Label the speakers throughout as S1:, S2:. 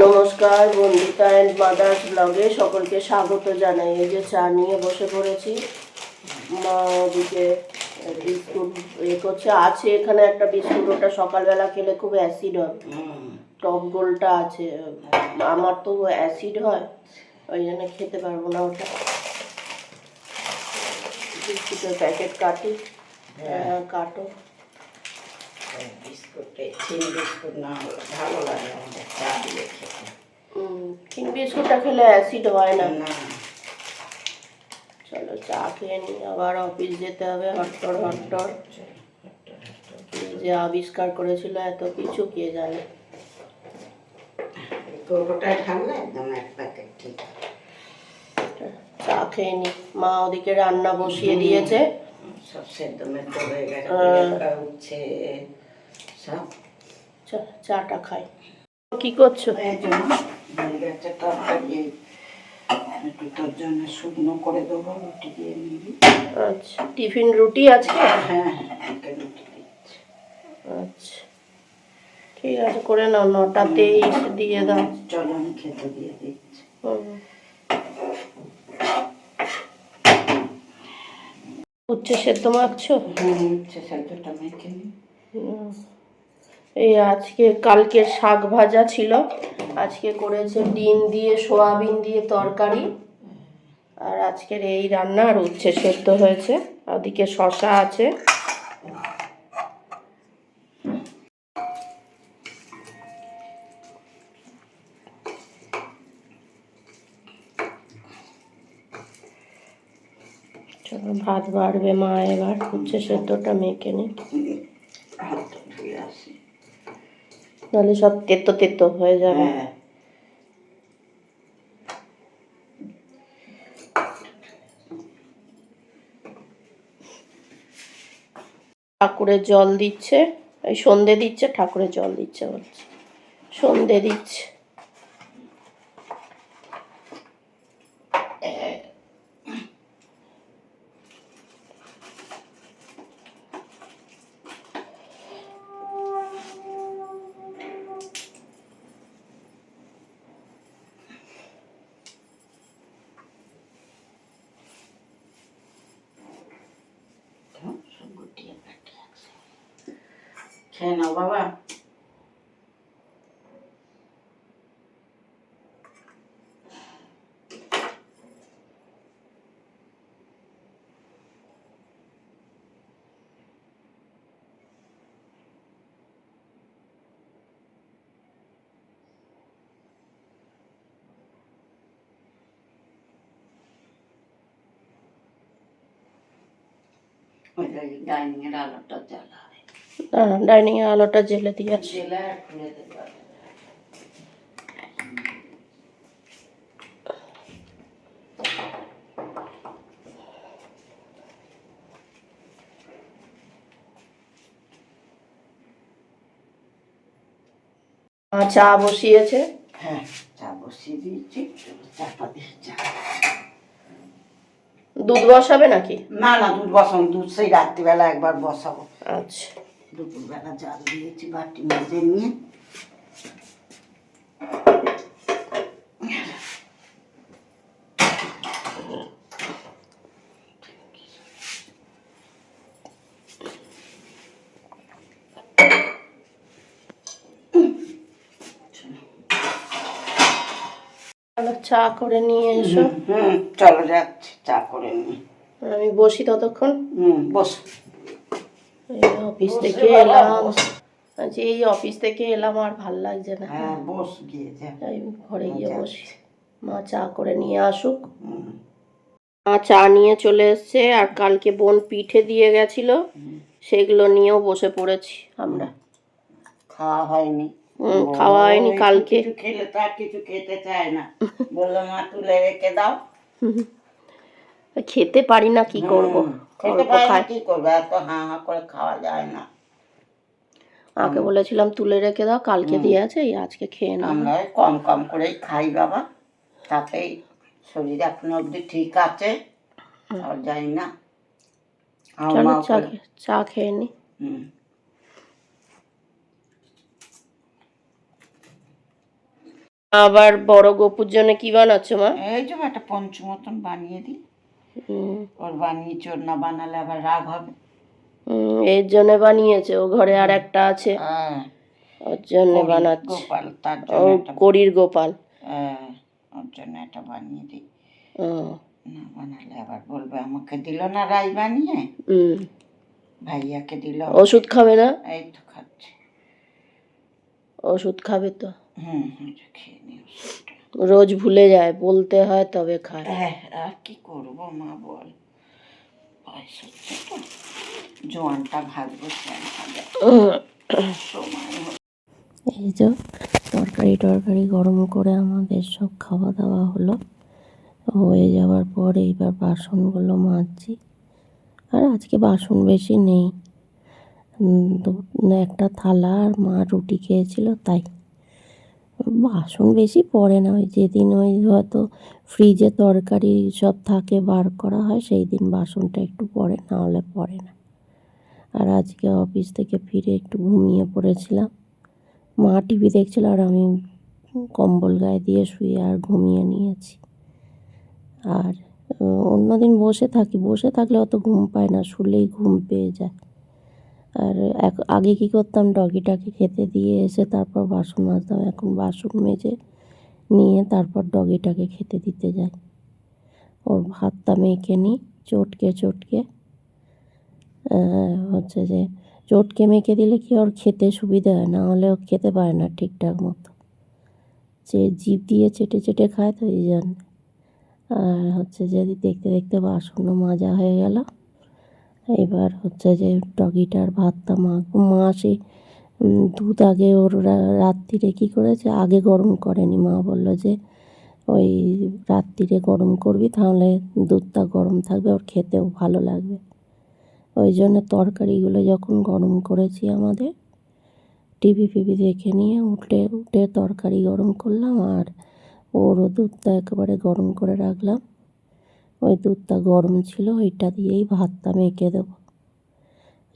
S1: নমস্কার, Bandita and mother's ব্লগে সকলকে স্বাগত জানাই। এই যে চা নিয়ে বসে পড়েছি। মা ওদিকে বিস্কুট করছে, আছে এখানে একটা বিস্কুট, ওটা সকালবেলা খেলে খুব অ্যাসিড হয়, টক গোলটা আছে, আমার তো অ্যাসিড হয়, ওই জন্য খেতে পারবো না ওটা। বিস্কুটের প্যাকেট কাটি। কাটো।
S2: বিস্কুটে চিনি বিস্কুট না হলে ভালো লাগে আমাদের চা দিয়ে খেতে।
S1: চিনি বিস্কুটটা খেলে অ্যাসিড হয় না। চলো চা খেয়ে নিই, আবার অফিস যেতে হবে। হট্টর হট্টর যে আবিষ্কার করেছিল এত কিছু কে জানে।
S2: গরুটাই ঠান্ডা একদম এক প্যাকেট ঠিক।
S1: চা খেয়ে নিই। মা ওদিকে রান্না বসিয়ে দিয়েছে,
S2: সব সেদ্ধ মেদ্ধ হয়ে গেছে, উঠছে সব।
S1: চাটা খাই। কি করছো?
S2: এই জন্য হয়ে গেছে তরকারি, একটু তোর জন্য শুকনো করে দেবো, রুটি দিয়ে নিবি।
S1: আচ্ছা, টিফিন রুটি আজকে?
S2: হ্যাঁ, রুটি দিচ্ছি।
S1: আচ্ছা ঠিক আছে, করে নাও, 9টাতেই দিয়ে দাও।
S2: চলো আমি খেতে দিয়ে দিচ্ছি।
S1: উচ্ছে সেদ্ধ মাখছো?
S2: উচ্ছে সেদ্ধটা মেখে নিই।
S1: এই আজকে কালকের শাক ভাজা ছিল, আজকে করেছে ডিম দিয়ে সোয়াবিন দিয়ে তরকারি, আর আজকের এই রান্না। আর উচ্ছে সেদ্ধ হয়েছে, ওদিকে শশা আছে। চলো ভাত বাড়বে মা, এবার উচ্ছে সেদ্ধটা মেখে নিই, নাহলে সব তেতো তেতো হয়ে যাবে। ঠাকুরের জল দিচ্ছে, এই সন্ধে দিচ্ছে, ঠাকুরের জল দিচ্ছে বলছে, সন্ধে দিচ্ছে।
S2: খেয়ে নাও বাবা। ডাইনিং এর আলোটা জ্বালাবে।
S1: ডাইনিং এর আলোটা জ্বেলে দিয়ে আসি।
S2: খুলে দেবে।
S1: চা বসিয়েছে।
S2: হ্যাঁ, চা বসিয়ে দিয়েছি, চাপা দিয়ে চা।
S1: দুধ বসাবে নাকি?
S2: না না, দুধ বসাবো, দুধ সেই রাত্রিবেলা একবার বসাবো।
S1: আচ্ছা,
S2: দুপুরবেলা জাল দিয়েছি বাটি মেজে নিয়ে।
S1: চা করে নিয়ে এসো।
S2: চলো যাচ্ছি, চা করে নিয়ে
S1: আমি বসি ততক্ষণ।
S2: বস।
S1: অফিস থেকে এলাম, আচ্ছা এই অফিস থেকে এলাম, আর ভাল লাগছে না।
S2: বস গিয়ে যা,
S1: ঘরে গিয়ে বসি, মা চা করে নিয়ে আসুক। মা চা নিয়ে চলে এসছে, আর কালকে বোন পিঠে দিয়ে গেছিল, সেগুলো নিয়েও বসে পড়েছি আমরা।
S2: খাওয়া হয়নি।
S1: খাওয়া হয়নি কালকে।
S2: খেলে তো আর কিছু খেতে চায় না, বললো মা তুলে রেখে দাও।
S1: খেতে পারি না, কি করবো,
S2: কি করবো, এত হাঁ হাঁ করে খাওয়া যায় না।
S1: আগে বলেছিলাম তুলে রেখে দাও, কালকে দিয়ে আছে, আজকে খেয়ে নাও।
S2: আমরা কম কম করেই খাই বাবা, তাতেই শরীর এখনো অবধি ঠিক আছে, আর যাই না।
S1: চলো চা খেয়ে নি। আবার বড় গপুর জন্য কি বানাচ্ছ মা?
S2: এই যে একটা পঞ্চু মতন বানিয়ে দিই,
S1: হুম,
S2: ওর বানিয়েছি, ওর না বানালে আবার রাগ হবে।
S1: এর জন্য বানিয়েছে, ও ঘরে আর একটা আছে,
S2: হ্যাঁ,
S1: ওর জন্য
S2: কড়ি
S1: বানাচ্ছে।
S2: গোপাল, তার
S1: ও
S2: জন্য একটা,
S1: করির গোপাল।
S2: হ্যাঁ, ওর জন্য একটা বানিয়ে দিই।
S1: হুম,
S2: না বানালে আবার বলবে আমাকে দিল না রাই বানিয়ে,
S1: হুম।
S2: ভাইয়াকে দিল।
S1: ওষুধ খাবে না?
S2: এই তো খাচ্ছে।
S1: ওষুধ খাবে তো।
S2: হুম হুম, খেয়ে নি ওষুধটা।
S1: রোজ ভুলে যায়, বলতে হয় তবে খায়।
S2: হ্যাঁ, আর কি করবো মা বল, বয়স হচ্ছে তো, জোয়ানটা ভাজবো, সময় হলো।
S1: এই যে তরকারি গরম করে আমাদের সব খাওয়া দাওয়া হলো, হয়ে যাওয়ার পর এইবার বাসনগুলো মাজছি। আর আজকে বাসন বেশি নেই, একটা থালা, আর মা রুটি খেয়েছিল তাই। বাসন বেশি পড়ে না, ওই যেদিন ওই হয়তো ফ্রিজে তরকারি সব থাকে বার করা হয় সেই দিন বাসনটা একটু পড়ে, না হলে পড়ে না। আর আজকে অফিস থেকে ফিরে একটু ঘুমিয়ে পড়েছিলাম, মা টিভি দেখছিল আর আমি কম্বল গায়ে দিয়ে শুয়ে আর ঘুমিয়ে নিয়েছি। আর অন্যদিন বসে থাকলে অত ঘুম পায় না, শুলেই ঘুম পেয়ে যায়। আর আগে কি করতাম, ডগিটাকে খেতে দিয়ে এসে তারপর বাসন মাজতাম, এখন বাসন মেজে নিয়ে তারপর ডগিটাকে খেতে দিতে যাই। ওর ভাতটা মেখে নিই চটকে হচ্ছে যে চটকে মেখে দিলে কি ওর খেতে সুবিধা হয়, না হলে ও খেতে পারে না ঠিকঠাক মতো, যে জিভ দিয়ে চেটে চেটে খায়, তো এই জন্য। আর হচ্ছে যদি দেখতে দেখতে বাসনও মাজা হয়ে গেল, এবার হচ্ছে যে ডগিটার ভাতটা মাখবো। মা সেই দুধ আগে ওর রাত্রিরে কী করেছে, আগে গরম করেনি, মা বললো যে ওই রাত্রিরে গরম করবি, তাহলে দুধটা গরম থাকবে, ওর খেতেও ভালো লাগবে। ওই জন্য তরকারিগুলো যখন গরম করেছি আমাদের, টিভি ফিভি দেখে নিয়ে উঠে তরকারি গরম করলাম, আর ওরও দুধটা একেবারে গরম করে রাখলাম। ওই দুধটা গরম ছিল, ওইটা দিয়েই ভাতটা মেখে দেবো,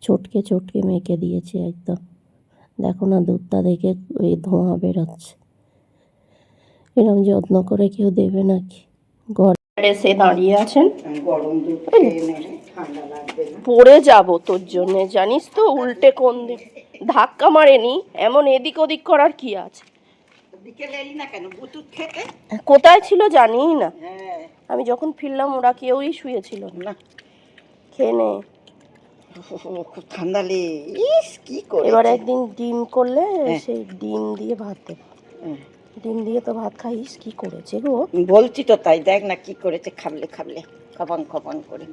S1: চটকে মেখে দিয়েছি একদম। দেখো না দুধটা দেখে ওই ধোঁয়া বেরোচ্ছে। এরকম যত্ন করে কেউ দেবে নাকি? ঘরে এসে দাঁড়িয়ে আছেন,
S2: গরম দুধ খেয়ে নেবে, ঠান্ডা লাগবে না।
S1: পড়ে যাব তোর জন্য, জানিস তো, উল্টে কোন দিক ধাক্কা মারেনি, এমন এদিক ওদিক করার কি আছে?
S2: বিকেলে এলি না কেন বুতুত খেতে?
S1: কোথায় ছিল জানি না,
S2: হ্যাঁ,
S1: আমি যখন ফিরলাম ওরা কেউই শুয়েছিল না।
S2: না,
S1: খেয়ে নে।
S2: খুব ঠান্ডা লে, ইস কি করে।
S1: এবার একদিন ডিম করলে
S2: হ্যাঁ।
S1: সেই ডিম দিয়ে ভাত দেবো। ডিম দিয়ে তো ভাত খাইস, কি করেছে গো?
S2: বলছি তো তাই, দেখ না কি করেছে, খাবলে খপাং করে।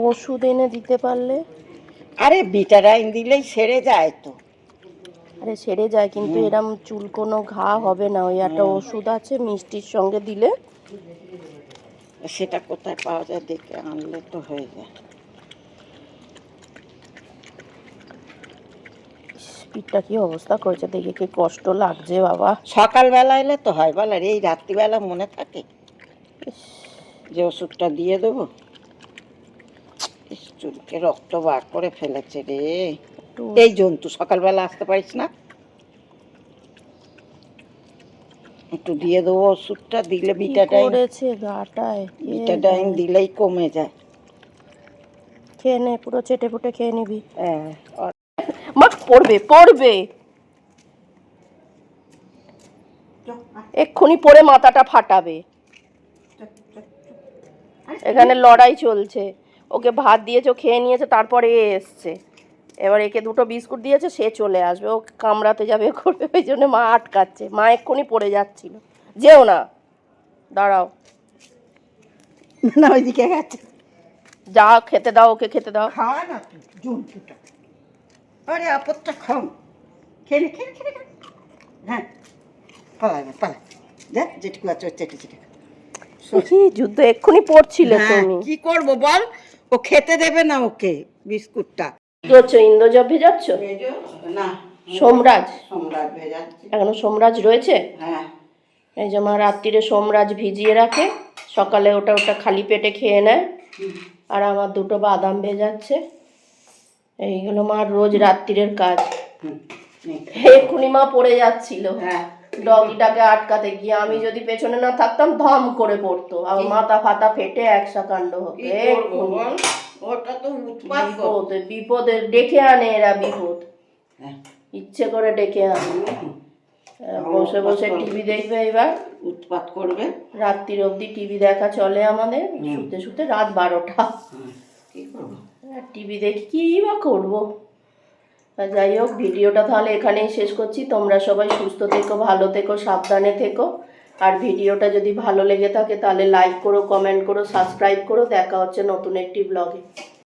S1: ওষুধ এনে দিতে পারলে।
S2: আরে বিটারাইন দিলেই সেরে যায় তো।
S1: আরে সেরে যায়, কিন্তু এরম চুলকোনো ঘা হবে না, ওই একটা ওষুধ আছে মিষ্টির সঙ্গে দিলে।
S2: সেটা কোথায় পাওয়া যায়, দেখে আনলে তো হয়ে যায়।
S1: পিঠটা কি অবস্থা করেছে, দেখে কি কষ্ট লাগছে বাবা।
S2: সকালবেলা এলে তো হয় বল, আর এই রাত্রিবেলা মনে থাকে যে ওষুধটা দিয়ে দেবো। চুলকে রক্ত বার করে ফেলেছে রে, এই জন্তু। সকালবেলা আসতে পারিস না? একটু দিয়ে দেবো ওষুধটা, দিলে বিটাডাইন দিলেই কমে যায়।
S1: খেয়ে নে, পুরো চেটে পুটে খেয়ে নিবি।
S2: হ্যাঁ,
S1: মা পড়বে এক্ষুনি, পড়ে মাথাটা ফাটাবে। এখানে লড়াই চলছে, ওকে ভাত দিয়েছে, ও খেয়ে নিয়েছে, তারপরে এসছে, এবার একে দুটো বিস্কুট দিয়েছে, সে চলে আসবে, ও কামড়াতে যাবে করবে, ওই জন্য মা আটকাচ্ছে। মা এক্ষুনি পড়ে যাচ্ছিল, যেও না, দাঁড়াও
S2: না ওইদিকে গেছে।
S1: যা খেতে দাও, ওকে খেতে দাও।
S2: খাওয়া না তুই জন্তুটা, আরে আপদটা খাও, খেয়ে হ্যাঁ, পালা যা, যেটুকু আছে ওর চেটে
S1: যুদ্ধ এক্ষুনি পড়ছিলে তুমি।
S2: কি করবো বল, ও খেতে দেবে না ওকে বিস্কুটটা।
S1: কি করছো, ইন্দ্রজব ভেজাচ্ছ?
S2: না,
S1: সোমরাজ
S2: ভেজাচ্ছি।
S1: এখনো সোমরাজ রয়েছে?
S2: হ্যাঁ,
S1: এই যে মা রাত্রিরে সোমরাজ ভিজিয়ে রাখে, সকালে ওটা খালি পেটে খেয়ে নেয়। আর আমার দুটো বাদাম ভেজাচ্ছে, এইগুলো মার রোজ রাত্রিরের কাজ। এক্ষুনি মা পড়ে যাচ্ছিল
S2: হ্যাঁ
S1: ডগিটাকে আটকাতে গিয়ে, আমি যদি পেছনে না থাকতাম ধম করে পড়তো, আর মাথা ফাতা ফেটে একসা কাণ্ড হতো।
S2: কি করবো বল, ওটা তো উৎপাত করতো।
S1: বিপদে ডেকে আনে এরা, বিপদ
S2: হ্যাঁ,
S1: ইচ্ছে করে ডেকে আনে। বসে বসে টিভি দেখবে, এবার
S2: উৎপাত করবে।
S1: রাত্রির অবধি টিভি দেখা চলে আমাদের, শুতে শুতে রাত 12টা।
S2: কি করবো,
S1: টিভি দেখি কি বা করবো। যাই হোক, ভিডিওটা তাহলে এখানেই শেষ করছি। তোমরা সবাই সুস্থ থেকো, ভালো থেকো, সাবধানে থেকো। আর ভিডিওটা যদি ভালো লেগে থাকে তাহলে লাইক করো, কমেন্ট করো, সাবস্ক্রাইব করো। দেখা হচ্ছে নতুন একটি ব্লগে।